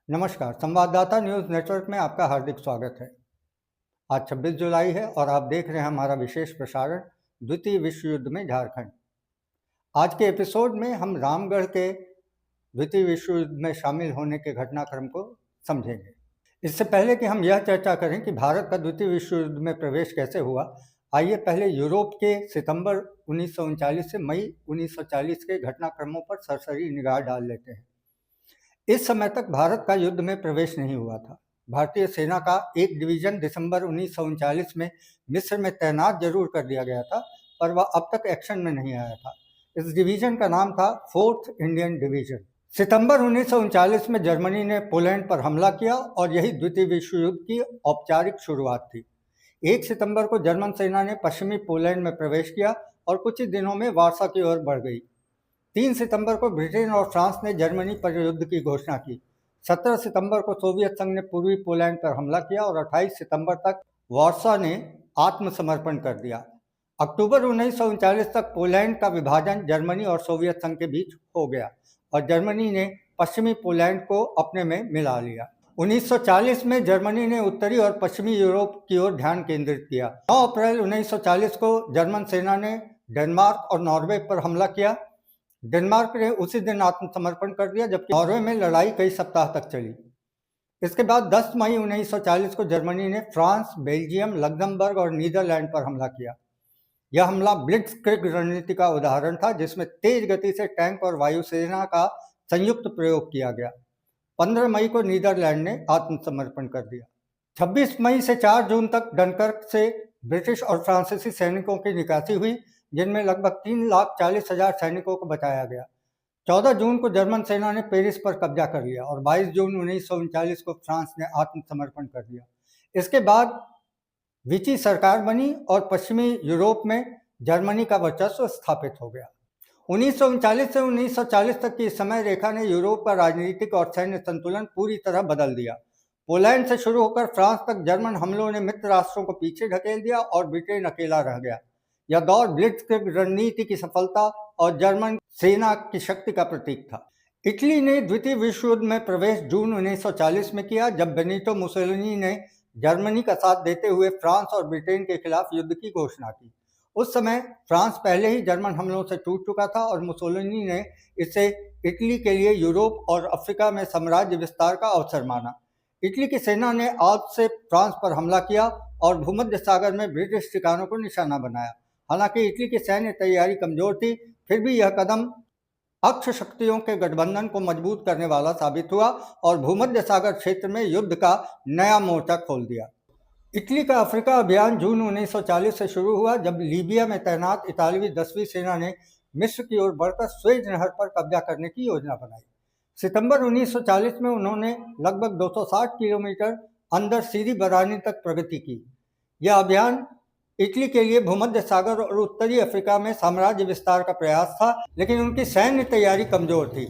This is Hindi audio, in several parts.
नमस्कार, संवाददाता न्यूज़ नेटवर्क में आपका हार्दिक स्वागत है। आज 26 जुलाई है और आप देख रहे हैं हमारा विशेष प्रसारण द्वितीय विश्व युद्ध में झारखंड। आज के एपिसोड में हम रामगढ़ के द्वितीय विश्व युद्ध में शामिल होने के घटनाक्रम को समझेंगे। इससे पहले कि हम यह चर्चा करें कि भारत का द्वितीय विश्व युद्ध में प्रवेश कैसे हुआ, आइए पहले यूरोप के सितंबर 1939 से मई 1940 के घटनाक्रमों पर सरसरी निगाह डाल लेते हैं। इस समय तक भारत का युद्ध में प्रवेश नहीं हुआ था। भारतीय सेना का एक डिवीजन दिसंबर 1939 में मिस्र में तैनात जरूर कर दिया गया था, पर वह अब तक एक्शन में नहीं आया था। इस डिवीजन का नाम था 4th इंडियन डिवीजन। सितंबर 1939 में जर्मनी ने पोलैंड पर हमला किया और यही द्वितीय विश्व युद्ध की औपचारिक शुरुआत थी। 1 सितंबर को जर्मन सेना ने पश्चिमी पोलैंड में प्रवेश किया और कुछ ही दिनों में वार्सा की ओर बढ़ गई। 3 सितंबर को ब्रिटेन और फ्रांस ने जर्मनी पर युद्ध की घोषणा की। 17 सितंबर को सोवियत संघ ने पूर्वी पोलैंड पर हमला किया और 28 सितंबर तक वार्सा ने आत्मसमर्पण कर दिया। अक्टूबर 1939 तक पोलैंड का विभाजन जर्मनी और सोवियत संघ के बीच हो गया और जर्मनी ने पश्चिमी पोलैंड को अपने में मिला लिया। 1940 में जर्मनी ने उत्तरी और पश्चिमी यूरोप की ओर ध्यान केंद्रित किया। 9 अप्रैल 1940 को जर्मन सेना ने डेनमार्क और नॉर्वे पर हमला किया। डेनमार्क ने उसी दिन आत्मसमर्पण कर दिया, जबकि नॉर्वे में लड़ाई कई सप्ताह तक चली। इसके बाद 10 मई 1940 को जर्मनी ने फ्रांस, बेल्जियम, लग्जमबर्ग और नीदरलैंड पर हमला किया। यह हमला ब्लिट्जक्रिग रणनीति का उदाहरण था, जिसमें तेज गति से टैंक और वायुसेना का संयुक्त प्रयोग किया गया। 15 मई को नीदरलैंड ने आत्मसमर्पण कर दिया। 26 मई से 4 जून तक डनकर्क से ब्रिटिश और फ्रांसीसी सैनिकों की निकासी हुई, जिनमें लगभग 3,40,000 सैनिकों को बचाया गया। 14 जून को जर्मन सेना ने पेरिस पर कब्जा कर लिया और 22 जून 1939 को फ्रांस ने आत्मसमर्पण कर दिया। इसके बाद विची सरकार बनी और पश्चिमी यूरोप में जर्मनी का वर्चस्व स्थापित हो गया। 1939 से 1940 तक की समय रेखा ने यूरोप का राजनीतिक और सैन्य संतुलन पूरी तरह बदल दिया। पोलैंड से शुरू होकर फ्रांस तक जर्मन हमलों ने मित्र राष्ट्रों को पीछे ढकेल दिया और ब्रिटेन अकेला रह गया। यह दौर ब्लिट्जक्रिग रणनीति की सफलता और जर्मन सेना की शक्ति का प्रतीक था। इटली ने द्वितीय विश्व युद्ध में प्रवेश जून 1940 में किया, जब बेनिटो मुसोलिनी ने जर्मनी का साथ देते हुए फ्रांस और ब्रिटेन के खिलाफ युद्ध की घोषणा की। उस समय फ्रांस पहले ही जर्मन हमलों से टूट चुका था और मुसोलिनी ने इसे इटली के लिए यूरोप और अफ्रीका में साम्राज्य विस्तार का अवसर माना। इटली की सेना ने आज से फ्रांस पर हमला किया और भूमध्य सागर में ब्रिटिश ठिकानों को निशाना बनाया। हालांकि इटली की सैन्य तैयारी कमजोर थी, फिर भी यह कदम अक्ष शक्तियों के गठबंधन को मजबूत करने वाला साबित हुआ और भूमध्य सागर क्षेत्र में युद्ध का नया मोर्चा खोल दिया। इटली का अफ्रीका अभियान जून 1940 से शुरू हुआ, जब लीबिया में तैनात इतालवी 10वीं सेना ने मिस्र की ओर बढ़कर स्वेज नहर पर कब्जा करने की योजना बनाई। सितंबर 1940 में उन्होंने लगभग 260 किलोमीटर अंदर सीरी बरानी तक प्रगति की। यह अभियान इटली के लिए भूमध्य सागर और उत्तरी अफ्रीका में साम्राज्य विस्तार का प्रयास था, लेकिन उनकी सैन्य तैयारी कमजोर थी।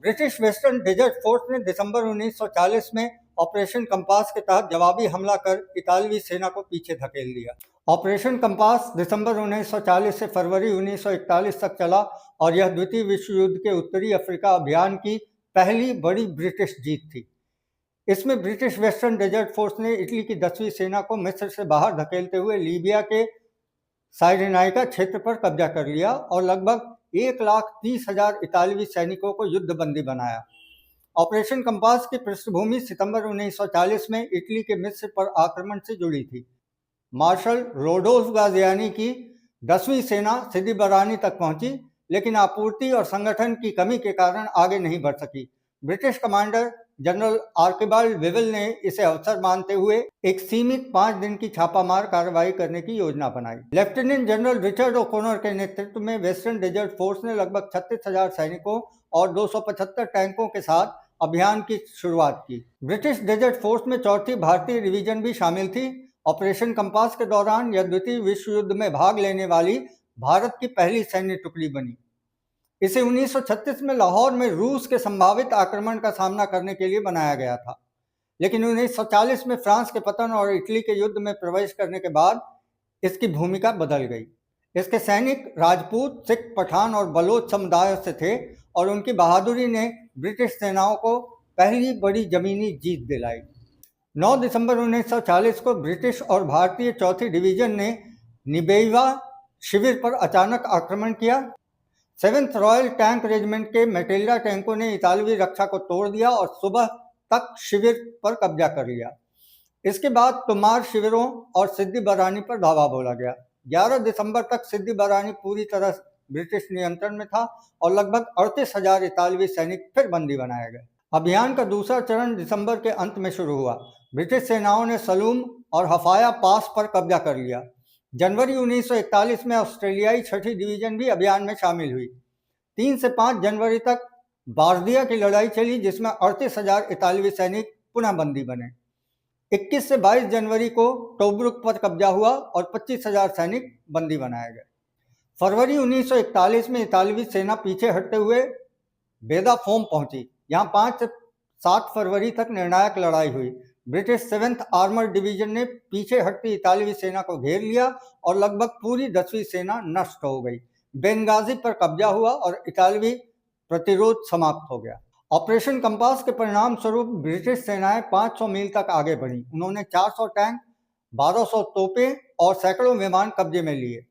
ब्रिटिश वेस्टर्न डेजर्ट फोर्स ने दिसंबर 1940 में ऑपरेशन कंपास के तहत जवाबी हमला कर इतालवी सेना को पीछे धकेल दिया। ऑपरेशन कंपास दिसंबर 1940 से फरवरी 1941 तक चला और यह द्वितीय विश्व युद्ध के उत्तरी अफ्रीका अभियान की पहली बड़ी ब्रिटिश जीत थी। इसमें ब्रिटिश वेस्टर्न डेजर्ट फोर्स ने इटली की 10वीं सेना को मिस्र से बाहर धकेलते हुए लीबिया के साइरेनाइका क्षेत्र पर कब्जा कर लिया और लगभग 1,30,000 इतालवी सैनिकों को युद्धबंदी बनाया। ऑपरेशन कंपास की पृष्ठभूमि सितंबर 1940 में इटली के मिस्र पर आक्रमण से जुड़ी थी। मार्शल रोडोल्फ गाजियानी की 10वीं सेना सीदी बरानी तक पहुंची, लेकिन आपूर्ति और संगठन की कमी के कारण आगे नहीं बढ़ सकी। British commander general Archibald Vivel ने इसे अवसर मानते हुए एक सीमित 5 दिन की छापामार कार्रवाई करने की योजना बनाई। लेफ्टिनेंट जनरल रिचर्ड ओकोनर के नेतृत्व में वेस्टर्न डेजर्ट फोर्स ने लगभग 36,000 सैनिकों और 275 टैंकों के साथ अभियान की शुरुआत की। ब्रिटिश डेजर्ट फोर्स में 4थी भारतीय डिवीजन भी शामिल थी। ऑपरेशन कंपास के दौरान यह द्वितीय विश्व युद्ध में भाग लेने वाली भारत की पहली सैन्य टुकड़ी बनी। इसे 1936 में लाहौर में रूस के संभावित आक्रमण का सामना करने के लिए बनाया गया था, लेकिन 1940 में फ्रांस के पतन और इटली के युद्ध में प्रवेश करने के बाद इसकी भूमिका बदल गई। इसके सैनिक राजपूत, सिख, पठान और बलोच समुदाय से थे और उनकी बहादुरी ने ब्रिटिश सेनाओं को पहली बड़ी जमीनी जीत दिलाई। 9 दिसंबर 1940 को ब्रिटिश और भारतीय चौथी डिवीजन ने निबेइवा शिविर पर अचानक आक्रमण किया। 7th रॉयल टैंक रेजिमेंट के मेटिल्डा टैंकों ने इतालवी रक्षा को तोड़ दिया और सुबह तक शिविर पर कब्जा कर लिया। इसके बाद तोमार शिविरों और सिद्दी बरानी पर धावा बोला गया। 11 दिसंबर तक सिद्दी बरानी पूरी तरह ब्रिटिश नियंत्रण में था और लगभग 38,000 इतालवी सैनिक फिर बंदी बनाए गए। अभियान का दूसरा चरण दिसंबर के अंत में शुरू हुआ। ब्रिटिश सेनाओं ने सलूम और हफाया पास पर कब्जा कर लिया। जनवरी 1941 में ऑस्ट्रेलियाई 6ठी डिवीजन भी अभियान में शामिल हुई। 3 से 5 जनवरी तक बार्दिया की लड़ाई चली, जिसमें 38,000 इतालवी सैनिक पुनः बंदी बने। 21 से 22 जनवरी को टोब्रुक पर कब्जा हुआ और 25,000 सैनिक बंदी बनाए गए। फरवरी 1941 में इतालवी सेना पीछे हटते हुए बेदा फोम पहुंची। यहाँ 5 से 7 फरवरी तक निर्णायक लड़ाई हुई। ब्रिटिश 7th आर्मर डिवीजन ने पीछे हटती इतालवी सेना को घेर लिया और लगभग पूरी 10वीं सेना नष्ट हो गई। बेंगाजी पर कब्जा हुआ और इतालवी प्रतिरोध समाप्त हो गया। ऑपरेशन कंपास के परिणाम स्वरूप ब्रिटिश सेनाएं 500 मील तक आगे बढ़ी। उन्होंने 400 टैंक, 1200 तोपें और सैकड़ों विमान कब्जे में लिए।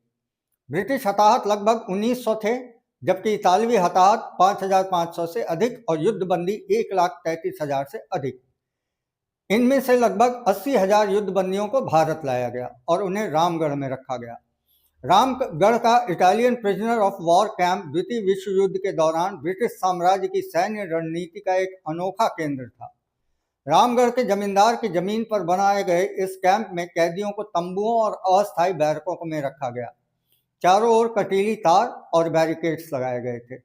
ब्रिटिश हताहत लगभग 1900 थे, जबकि इतालवी हताहत 5,500 से अधिक और युद्धबंदी 1,33,000 से अधिक। इनमें से लगभग 80,000 युद्धबंदियों को भारत लाया गया और उन्हें रामगढ़ में रखा गया। रामगढ़ का Italian prisoner of war camp द्वितीय विश्व युद्ध के दौरान ब्रिटिश साम्राज्य की सैन्य रणनीति का एक अनोखा केंद्र था। रामगढ़ के जमींदार की जमीन पर बनाए गए इस कैंप में कैदियों को तंबुओं और अस्थायी बैरकों में रखा गया। चारों ओर कटीली तार और बैरिकेड्स लगाए गए थे।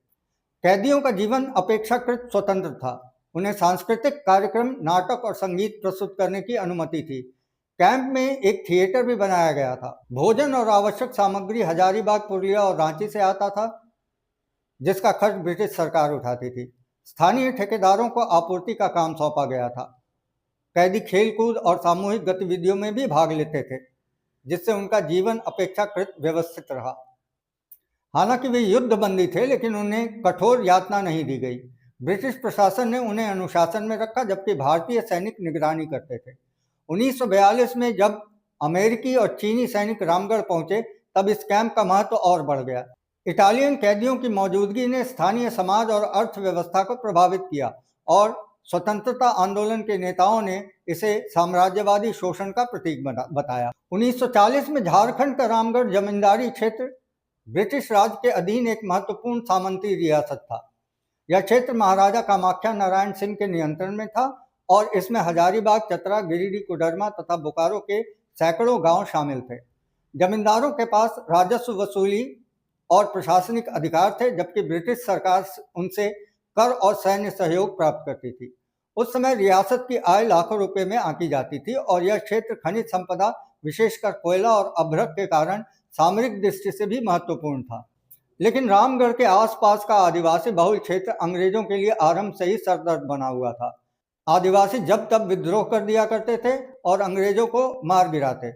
कैदियों का जीवन अपेक्षाकृत स्वतंत्र था। उन्हें सांस्कृतिक कार्यक्रम, नाटक और संगीत प्रस्तुत करने की अनुमति थी। कैंप में एक थिएटर भी बनाया गया था। भोजन और आवश्यक सामग्री हजारीबाग, पुरुलिया और रांची से आता था, जिसका खर्च ब्रिटिश सरकार उठाती थी। स्थानीय ठेकेदारों को आपूर्ति का काम सौंपा गया था। कैदी खेलकूद और सामूहिक गतिविधियों में भी भाग लेते थे, जिससे उनका जीवन अपेक्षाकृत व्यवस्थित रहा। हालांकि वे युद्धबंदी थे, लेकिन उन्हें कठोर यातना नहीं दी गई। ब्रिटिश प्रशासन ने उन्हें अनुशासन में रखा, जबकि भारतीय सैनिक निगरानी करते थे। 1942 में जब अमेरिकी और चीनी सैनिक रामगढ़ पहुंचे, तब इस कैंप का महत्व और बढ़ गया। इटालियन कैदियों की मौजूदगी ने स्थानीय समाज और अर्थव्यवस्था को प्रभावित किया और स्वतंत्रता आंदोलन के नेताओं ने इसे साम्राज्यवादी शोषण का प्रतीक बताया। 1940 में झारखंड का रामगढ़ जमींदारी क्षेत्र ब्रिटिश राज के अधीन एक महत्वपूर्ण सामंती रियासत था। यह क्षेत्र महाराजा कामाख्या नारायण सिंह के नियंत्रण में था और इसमें हजारीबाग, चतरा, गिरिडीह, कोडरमा तथा बोकारो के सैकड़ों गांव शामिल थे। जमींदारों के पास राजस्व वसूली और प्रशासनिक अधिकार थे, जबकि ब्रिटिश सरकार उनसे कर और सैन्य सहयोग प्राप्त करती थी। उस समय रियासत की आय लाखों रुपए में आंकी जाती थी और यह क्षेत्र खनिज संपदा, विशेषकर कोयला और अभ्रक के कारण सामरिक दृष्टि से भी महत्वपूर्ण था। लेकिन रामगढ़ के आसपास का आदिवासी बहुल क्षेत्र अंग्रेजों के लिए आरंभ से ही सरदर्द बना हुआ था। आदिवासी जब तब विद्रोह कर दिया करते थे और अंग्रेजों को मार गिराते।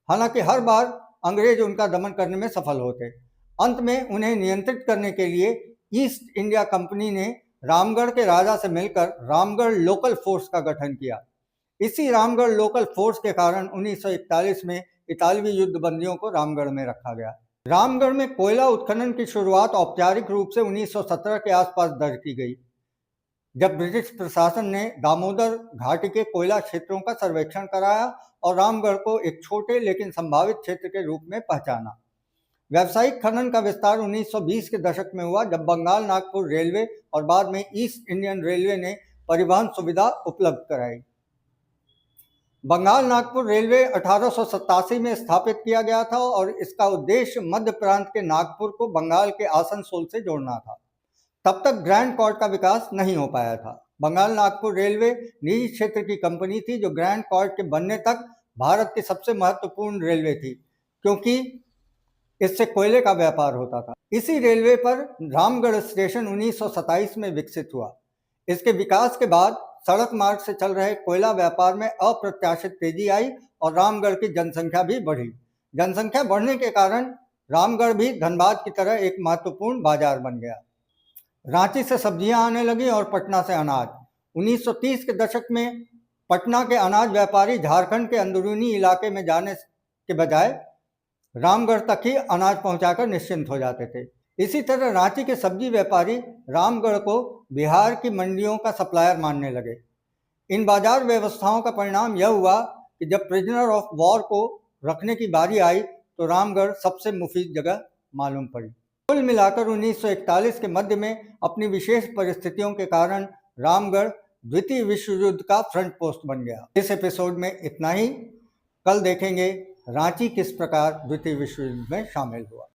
हालांकि हर बार अंग्रेज उनका दमन करने में सफल होते। अंत में उन्हें नियंत्रित करने के लिए ईस्ट इंडिया कंपनी ने रामगढ़ के राजा से मिलकर रामगढ़ लोकल फोर्स का गठन किया। इसी रामगढ़ लोकल फोर्स के कारण 1941 में इतालवी युद्धबंदियों को रामगढ़ में रखा गया। रामगढ़ में कोयला उत्खनन की शुरुआत औपचारिक रूप से 1917 के आसपास दर्ज की गई, जब ब्रिटिश प्रशासन ने दामोदर घाटी के कोयला क्षेत्रों का सर्वेक्षण कराया और रामगढ़ को एक छोटे लेकिन संभावित क्षेत्र के रूप में पहचाना। व्यावसायिक खनन का विस्तार 1920 के दशक में हुआ, जब बंगाल नागपुर रेलवे और बाद में ईस्ट इंडियन रेलवे ने परिवहन सुविधा उपलब्ध कराई। बंगाल नागपुर रेलवे 1887 में स्थापित किया गया था और इसका उद्देश्य मध्य प्रांत के नागपुर को बंगाल के आसनसोल से जोड़ना था। तब तक ग्रैंड कॉर्ड का विकास नहीं हो पाया था। बंगाल नागपुर रेलवे निजी क्षेत्र की कंपनी थी, जो ग्रैंड कॉर्ड के बनने तक भारत की सबसे महत्वपूर्ण रेलवे थी, क्योंकि इससे कोयले का व्यापार होता था। इसी रेलवे पर रामगढ़ स्टेशन 1927 में विकसित हुआ। इसके विकास के बाद सड़क मार्ग से चल रहे कोयला व्यापार में अप्रत्याशित तेजी आई और रामगढ़ की जनसंख्या भी बढ़ी। जनसंख्या बढ़ने के कारण रामगढ़ भी धनबाद की तरह एक महत्वपूर्ण बाजार बन गया। रांची से सब्जियां आने लगी और पटना से अनाज। 1930 के दशक में पटना के अनाज व्यापारी झारखंड के अंदरूनी इलाके में जाने के बजाय रामगढ़ तक ही अनाज पहुंचाकर निश्चिंत हो जाते थे। इसी तरह रांची के सब्जी व्यापारी रामगढ़ को बिहार की मंडियों का सप्लायर मानने लगे। इन बाजार व्यवस्थाओं का परिणाम यह हुआ कि जब प्रिजनर ऑफ वॉर को रखने की बारी आई तो रामगढ़ सबसे मुफीद जगह मालूम पड़ी। कुल मिलाकर 1941 के मध्य में अपनी विशेष परिस्थितियों के कारण रामगढ़ द्वितीय विश्व युद्ध का फ्रंट पोस्ट बन गया। इस एपिसोड में इतना ही। कल देखेंगे रांची किस प्रकार द्वितीय विश्व युद्ध में शामिल हुआ।